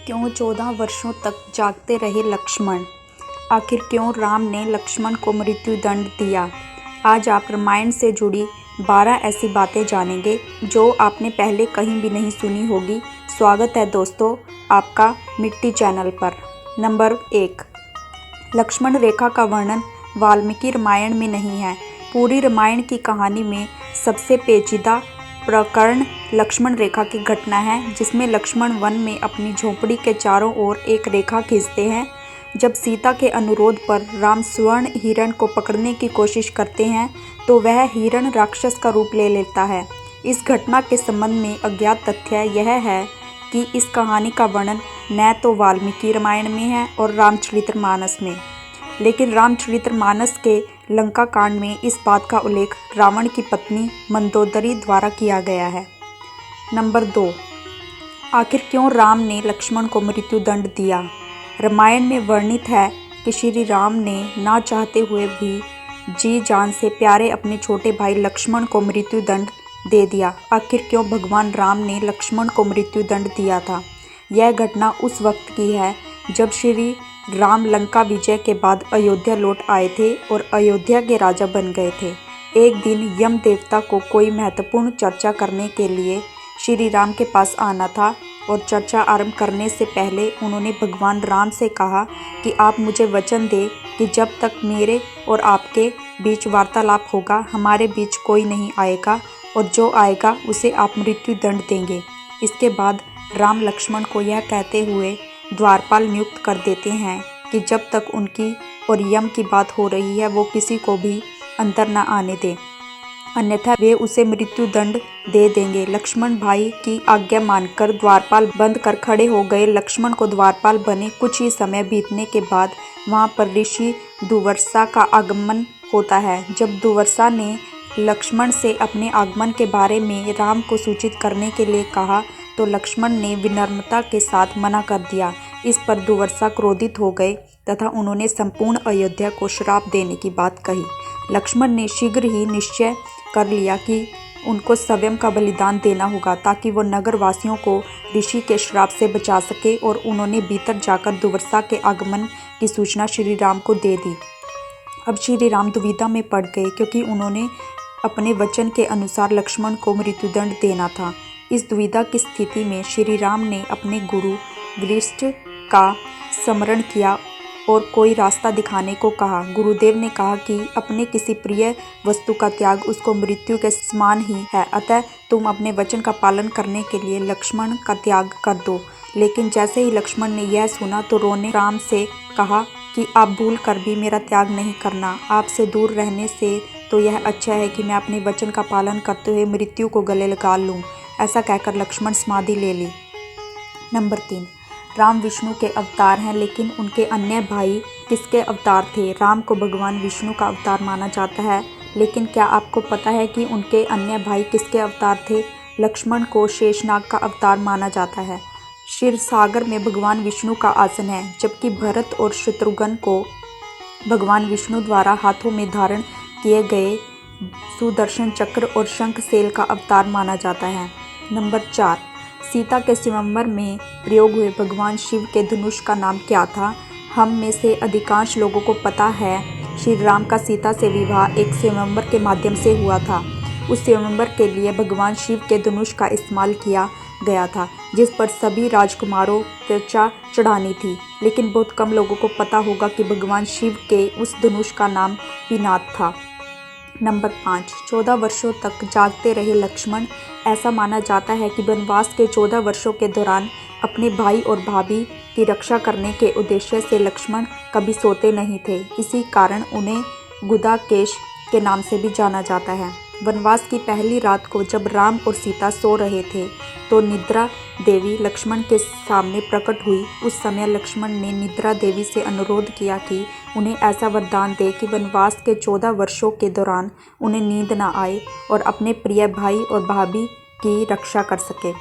क्यों 14 वर्षों तक जागते रहे लक्ष्मण? आखिर क्यों राम ने लक्ष्मण को मृत्युदंड दिया? आज आप रामायण से जुड़ी 12 ऐसी बातें जानेंगे जो आपने पहले कहीं भी नहीं सुनी होगी। स्वागत है दोस्तों आपका मिट्टी चैनल पर। नंबर 1, लक्ष्मण रेखा का वर्णन वाल्मीकि रामायण में नहीं है। पूरी रामायण की कहानी में सबसे पेचीदा प्रकरण लक्ष्मण रेखा की घटना है, जिसमें लक्ष्मण वन में अपनी झोपड़ी के चारों ओर एक रेखा खींचते हैं। जब सीता के अनुरोध पर राम स्वर्ण हिरण को पकड़ने की कोशिश करते हैं तो वह हिरण राक्षस का रूप ले लेता है। इस घटना के संबंध में अज्ञात तथ्य यह है कि इस कहानी का वर्णन न तो वाल्मीकि रामायण में है और रामचरितमानस में, लेकिन रामचरितमानस के लंका कांड में इस बात का उल्लेख रावण की पत्नी मंदोदरी द्वारा किया गया है। नंबर 2, आखिर क्यों राम ने लक्ष्मण को मृत्युदंड दिया? रामायण में वर्णित है कि श्री राम ने ना चाहते हुए भी जी जान से प्यारे अपने छोटे भाई लक्ष्मण को मृत्युदंड दे दिया। आखिर क्यों भगवान राम ने लक्ष्मण को मृत्युदंड दिया था? यह घटना उस वक्त की है जब श्री राम लंका विजय के बाद अयोध्या लौट आए थे और अयोध्या के राजा बन गए थे। एक दिन यम देवता को कोई महत्वपूर्ण चर्चा करने के लिए श्री राम के पास आना था और चर्चा आरंभ करने से पहले उन्होंने भगवान राम से कहा कि आप मुझे वचन दें कि जब तक मेरे और आपके बीच वार्तालाप होगा हमारे बीच कोई नहीं आएगा और जो आएगा उसे आप मृत्युदंड देंगे। इसके बाद राम लक्ष्मण को यह कहते हुए द्वारपाल नियुक्त कर देते हैं कि जब तक उनकी और यम की बात हो रही है वो किसी को भी अंदर न आने दें, अन्यथा वे उसे मृत्युदंड दे देंगे। लक्ष्मण भाई की आज्ञा मानकर द्वारपाल बंद कर खड़े हो गए। लक्ष्मण को द्वारपाल बने कुछ ही समय बीतने के बाद वहां पर ऋषि दुर्वासा का आगमन होता है। जब दुर्वासा ने लक्ष्मण से अपने आगमन के बारे में राम को सूचित करने के लिए कहा तो लक्ष्मण ने विनम्रता के साथ मना कर दिया। इस पर दुर्वासा क्रोधित हो गए तथा उन्होंने संपूर्ण अयोध्या को श्राप देने की बात कही। लक्ष्मण ने शीघ्र ही निश्चय कर लिया कि उनको स्वयं का बलिदान देना होगा ताकि वो नगर वासियों को ऋषि के श्राप से बचा सके, और उन्होंने भीतर जाकर दुर्वासा के आगमन की सूचना श्री राम को दे दी। अब श्री राम दुविधा में पड़ गए क्योंकि उन्होंने अपने वचन के अनुसार लक्ष्मण को मृत्युदंड देना था। इस दुविधा की स्थिति में श्री राम ने अपने गुरु वशिष्ठ का स्मरण किया और कोई रास्ता दिखाने को कहा। गुरुदेव ने कहा कि अपने किसी प्रिय वस्तु का त्याग उसको मृत्यु के समान ही है, अतः तुम अपने वचन का पालन करने के लिए लक्ष्मण का त्याग कर दो। लेकिन जैसे ही लक्ष्मण ने यह सुना तो रोने राम से कहा कि आप भूल कर भी मेरा त्याग नहीं करना। आपसे दूर रहने से तो यह अच्छा है कि मैं अपने वचन का पालन करते हुए मृत्यु को गले लगा लूँ। ऐसा कहकर लक्ष्मण समाधि ले ली। नंबर 3, राम विष्णु के अवतार हैं, लेकिन उनके अन्य भाई किसके अवतार थे? राम को भगवान विष्णु का अवतार माना जाता है, लेकिन क्या आपको पता है कि उनके अन्य भाई किसके अवतार थे? लक्ष्मण को शेषनाग का अवतार माना जाता है। क्षीरसागर में भगवान विष्णु का आसन है, जबकि भरत और शत्रुघ्न को भगवान विष्णु द्वारा हाथों में धारण किए गए सुदर्शन चक्र और शंखसेल का अवतार माना जाता है। नंबर 4, सीता के स्वयंवर में प्रयोग हुए भगवान शिव के धनुष का नाम क्या था? हम में से अधिकांश लोगों को पता है श्री राम का सीता से विवाह एक स्वयंवर के माध्यम से हुआ था। उस स्वयंवर के लिए भगवान शिव के धनुष का इस्तेमाल किया गया था, जिस पर सभी राजकुमारों त्वचा चढ़ानी थी। लेकिन बहुत कम लोगों को पता होगा कि भगवान शिव के उस धनुष का नाम पिनाक था। नंबर 5, 14 वर्षों तक जागते रहे लक्ष्मण। ऐसा माना जाता है कि वनवास के 14 वर्षों के दौरान अपने भाई और भाभी की रक्षा करने के उद्देश्य से लक्ष्मण कभी सोते नहीं थे। इसी कारण उन्हें गुदाकेश के नाम से भी जाना जाता है। वनवास की पहली रात को जब राम और सीता सो रहे थे तो निद्रा देवी लक्ष्मण के सामने प्रकट हुई। उस समय लक्ष्मण ने निद्रा देवी से अनुरोध किया कि उन्हें ऐसा वरदान दे कि वनवास के 14 वर्षों के दौरान उन्हें नींद न आए और अपने प्रिय भाई और भाभी की रक्षा कर सके।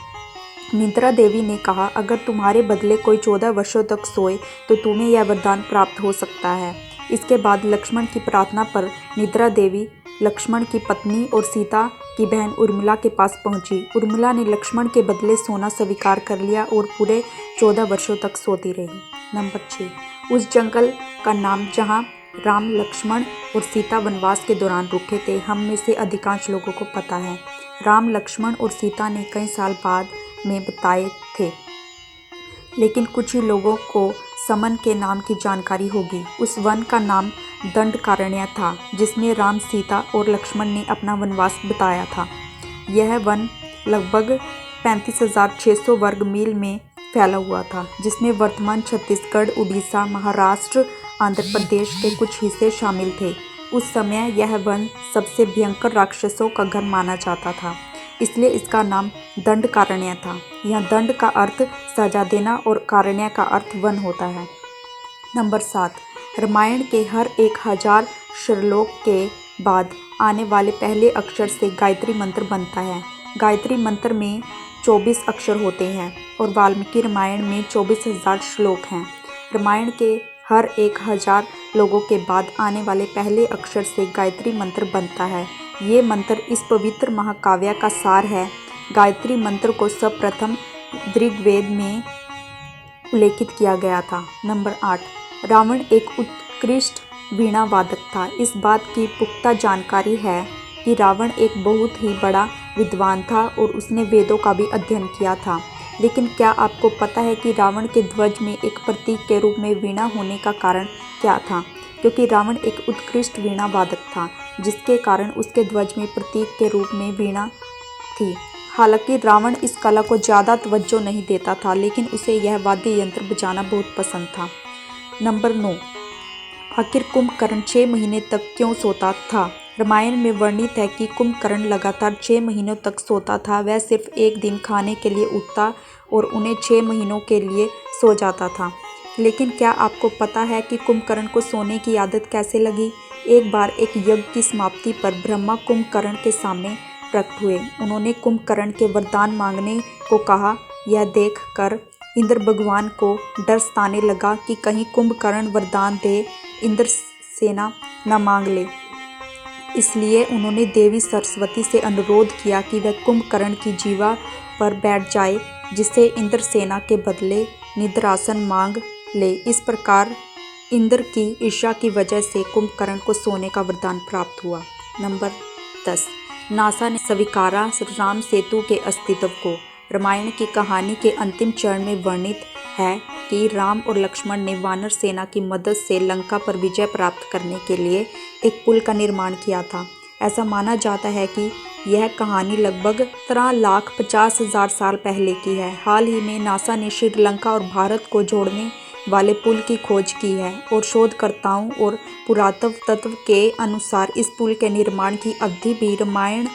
निद्रा देवी ने कहा, अगर तुम्हारे बदले कोई 14 वर्षों तक सोए तो तुम्हें यह वरदान प्राप्त हो सकता है। इसके बाद लक्ष्मण की प्रार्थना पर निद्रा देवी लक्ष्मण की पत्नी और सीता की बहन उर्मिला के पास पहुंची। उर्मिला ने लक्ष्मण के बदले सोना स्वीकार कर लिया और पूरे 14 वर्षों तक सोती रही। नंबर 6, उस जंगल का नाम जहां राम, लक्ष्मण और सीता वनवास के दौरान रुके थे, हम में से अधिकांश लोगों को पता है। राम, लक्ष्मण और सीता ने कई साल बाद में बताए थे, लेकिन कुछ ही लोगों को समन के नाम की जानकारी होगी। उस वन का नाम दंडकारण्य था, जिसमें राम, सीता और लक्ष्मण ने अपना वनवास बिताया था। यह वन लगभग 35,600 वर्ग मील में फैला हुआ था, जिसमें वर्तमान छत्तीसगढ़, उड़ीसा, महाराष्ट्र, आंध्र प्रदेश के कुछ हिस्से शामिल थे। उस समय यह वन सबसे भयंकर राक्षसों का घर माना जाता था, इसलिए इसका नाम दंडकारण्य था। यह दंड का अर्थ सजा देना और कारण्य का अर्थ वन होता है। नंबर 7, रामायण के हर 1000 श्लोक के बाद आने वाले पहले अक्षर से गायत्री मंत्र बनता है। गायत्री मंत्र में 24 अक्षर होते हैं और वाल्मीकि रामायण में 24,000 श्लोक हैं। रामायण के हर 1000 लोगों के बाद आने वाले पहले अक्षर से गायत्री मंत्र बनता है। ये मंत्र इस पवित्र महाकाव्य का सार है। गायत्री मंत्र को सर्वप्रथम ऋग्वेद में उल्लेखित किया गया था। नंबर 8, रावण एक उत्कृष्ट वीणा वादक था। इस बात की पुख्ता जानकारी है कि रावण एक बहुत ही बड़ा विद्वान था और उसने वेदों का भी अध्ययन किया था। लेकिन क्या आपको पता है कि रावण के ध्वज में एक प्रतीक के रूप में वीणा होने का कारण क्या था? क्योंकि रावण एक उत्कृष्ट वीणा वादक था, जिसके कारण उसके ध्वज में प्रतीक के रूप में वीणा थी। हालांकि रावण इस कला को ज़्यादा तवज्जो नहीं देता था, लेकिन उसे यह वाद्य यंत्र बजाना बहुत पसंद था। नंबर 9, आखिर कुंभकर्ण 6 महीने तक क्यों सोता था? रामायण में वर्णित है कि कुंभकर्ण लगातार 6 महीनों तक सोता था। वह सिर्फ एक दिन खाने के लिए उठता और उन्हें 6 महीनों के लिए सो जाता था। लेकिन क्या आपको पता है कि कुंभकर्ण को सोने की आदत कैसे लगी? एक बार एक यज्ञ की समाप्ति पर ब्रह्मा कुंभकर्ण के सामने प्रकट हुए। उन्होंने कुंभकर्ण के वरदान मांगने को कहा। यह देख कर इंद्र भगवान को डर सताने लगा कि कहीं कुंभकर्ण वरदान दे इंद्र सेना न मांग ले। इसलिए उन्होंने देवी सरस्वती से अनुरोध किया कि वह कुंभकर्ण की जीवा पर बैठ जाए, जिससे इंद्र सेना के बदले निद्रासन मांग ले। इस प्रकार इंद्र की ईर्ष्या की वजह से कुंभकर्ण को सोने का वरदान प्राप्त हुआ। नंबर 10, नासा ने स्वीकारा राम सेतु के अस्तित्व को। रामायण की कहानी के अंतिम चरण में वर्णित है कि राम और लक्ष्मण ने वानर सेना की मदद से लंका पर विजय प्राप्त करने के लिए एक पुल का निर्माण किया था। ऐसा माना जाता है कि यह कहानी लगभग 17,50,000 साल पहले की है। हाल ही में नासा ने श्रीलंका और भारत को जोड़ने वाले पुल की खोज की है और शोधकर्ताओं और पुरातत्व के अनुसार इस पुल के निर्माण की अवधि भी रामायण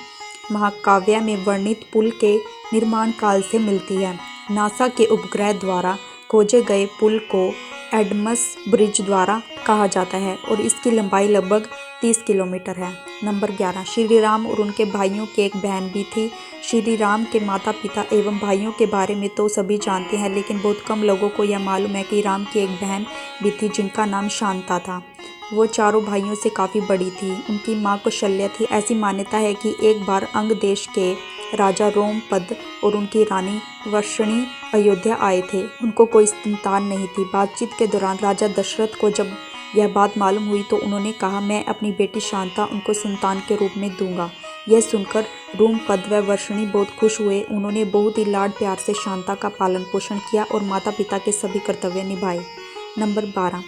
महाकाव्य में वर्णित पुल के निर्माण काल से मिलती है। नासा के उपग्रह द्वारा खोजे गए पुल को एडमस ब्रिज द्वारा कहा जाता है और इसकी लंबाई लगभग 30 किलोमीटर है। नंबर 11, श्री राम और उनके भाइयों की एक बहन भी थी। श्री राम के माता पिता एवं भाइयों के बारे में तो सभी जानते हैं, लेकिन बहुत कम लोगों को यह मालूम है कि राम की एक बहन भी थी जिनका नाम शांता था। वो चारों भाइयों से काफ़ी बड़ी थी। उनकी माँ कौशल्या थी। ऐसी मान्यता है कि एक बार अंग देश के राजा रोमपद और उनकी रानी वर्षणी अयोध्या आए थे। उनको कोई संतान नहीं थी। बातचीत के दौरान राजा दशरथ को जब यह बात मालूम हुई तो उन्होंने कहा, मैं अपनी बेटी शांता उनको संतान के रूप में दूंगा। यह सुनकर रोमपद व वर्षणी बहुत खुश हुए। उन्होंने बहुत ही लाड प्यार से शांता का पालन पोषण किया और माता पिता के सभी कर्तव्य निभाए। नंबर 12,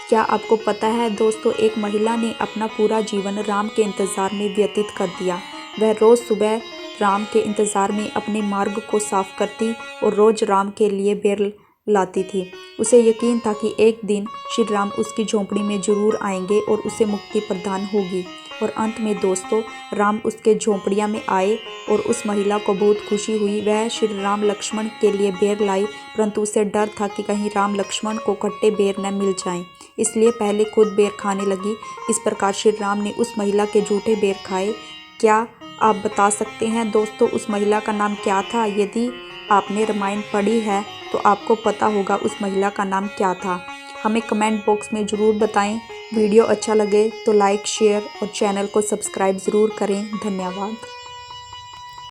क्या आपको पता है दोस्तों, एक महिला ने अपना पूरा जीवन राम के इंतज़ार में व्यतीत कर दिया। वह रोज़ सुबह राम के इंतज़ार में अपने मार्ग को साफ करती और रोज़ राम के लिए बेर लाती थी। उसे यकीन था कि एक दिन श्री राम उसकी झोंपड़ी में जरूर आएंगे और उसे मुक्ति प्रदान होगी। और अंत में दोस्तों, राम उसके झोंपड़िया में आए और उस महिला को बहुत खुशी हुई। वह श्री राम लक्ष्मण के लिए बेर लाई, परंतु उसे डर था कि कहीं राम लक्ष्मण को खट्टे बेर न मिल जाएं, इसलिए पहले खुद बेर खाने लगी। इस प्रकार श्री राम ने उस महिला के झूठे बेर खाए। क्या आप बता सकते हैं दोस्तों उस महिला का नाम क्या था? यदि आपने रामायण पढ़ी है तो आपको पता होगा उस महिला का नाम क्या था। हमें कमेंट बॉक्स में ज़रूर बताएं। वीडियो अच्छा लगे तो लाइक, शेयर और चैनल को सब्सक्राइब ज़रूर करें। धन्यवाद।